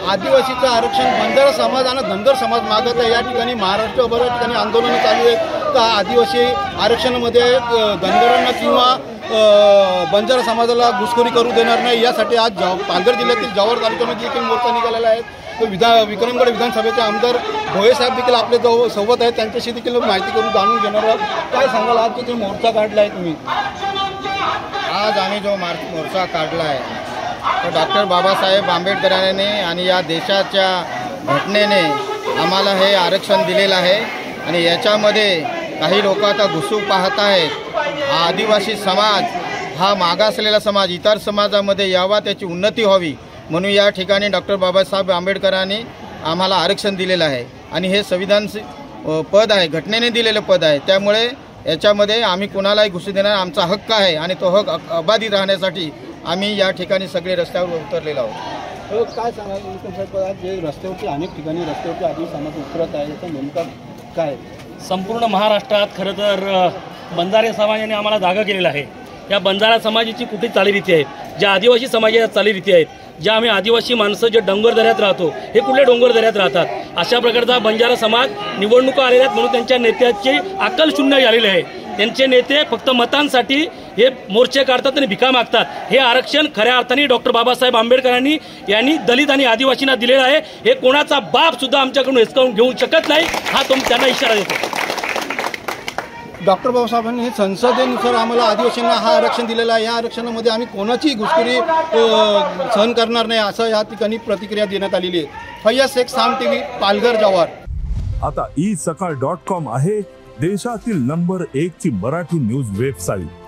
आदिवासीचं आरक्षण बंजारा समाज आणि धनगर समाज मागत आहे। या ठिकाणी महाराष्ट्रभर ठिकाणी आंदोलनं चालू आहेत का आदिवासी आरक्षणामध्ये धनगरांना किंवा बंजारा समाजाला घुसखोरी करू देणार नाही, यासाठी आज पालघर जिल्ह्यातील जव्हार तालुक्यामध्ये देखील मोर्चा निघालेला आहे। तो विक्रमगड विधानसभेचे आमदार भोये साहेब देखील आपल्या सोबत आहेत, त्यांच्याशी देखील माहिती करून जाणून घेणार आहोत। काय सांगाल, आज किती मोर्चा काढला आहे तुम्ही? आज आम्ही जो मोर्चा काढला आहे तो डॉक्टर बाबासाहेब आंबेडकरांनी आणि या देशाच्या घटनेने आम्हाला हे आरक्षण दिलेलं आहे आणि याच्यामध्ये काही लोक आता घुसू पाहत आहेत। हा आदिवासी समाज हा मागासलेला समाज इतर समाजामध्ये यावा, त्याची उन्नती व्हावी म्हणून या ठिकाणी डॉक्टर बाबासाहेब आंबेडकरांनी आम्हाला आरक्षण दिलेलं आहे आणि हे संविधान पद आहे, घटनेने दिलेलं पद आहे। त्यामुळे याच्यामध्ये आम्ही कोणालाही घुसू देणार, आमचा हक्क आहे आणि तो हक्क अबाधित राहण्यासाठी आम्ही या ठिकाणी सगळे रस्त्यावर उतरलेलो आहोत। काय सांगाल, जे रस्त्यावरती अनेक ठिकाणी रस्त्यावरती आदिवासी समाज उतरत आहे, याचा नेमका काय? संपूर्ण महाराष्ट्रात खरं तर बंजारे समाजाने आम्हाला जागा केलेला आहे। या बंजारा समाजाची कुठे चालीरीती आहेत, ज्या आदिवासी समाजाच्या चालीरीती आहेत, ज्या आम्ही आदिवासी माणसं जे डोंगरदऱ्यात राहतो हे कुठल्या डोंगरदऱ्यात राहतात, अशा प्रकारचा बंजारा समाज निवडणुका आलेल्या आहेत म्हणून त्यांच्या नेत्याची अक्कल शून्य झालेली आहे। त्यांचे नेते फक्त मतांसाठी हे मोर्चे काढतात आणि भिका मागतात। हे आरक्षण खऱ्या अर्थाने डॉक्टर बाबासाहेब आंबेडकरांनी यांनी दलित आणि आदिवासींना दिलेलं आहे। हे कोणाचा बाप सुद्धा आमच्याकडून हिसकावून घेऊ शकत नाही, हा त्यांना इशारा देतो। डॉक्टर बाबासाहेबांनी संसदेनुसार आम्हाला आदिवासींना हा आरक्षण दिलेला आहे, या आरक्षणामध्ये आम्ही कोणाची घुसखोरी सहन करणार नाही असं या ठिकाणी प्रतिक्रिया देण्यात आलेली आहे। फैयाज शेख, साम टीव्ही, पालघर, जव्हार। आता isakal.com आहे देशातील नंबर 1 ची मराठी न्यूज वेबसाईट।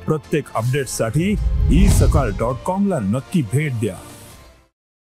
प्रत्येक अपडेटसाठी isakal.com ला नक्की भेट द्या।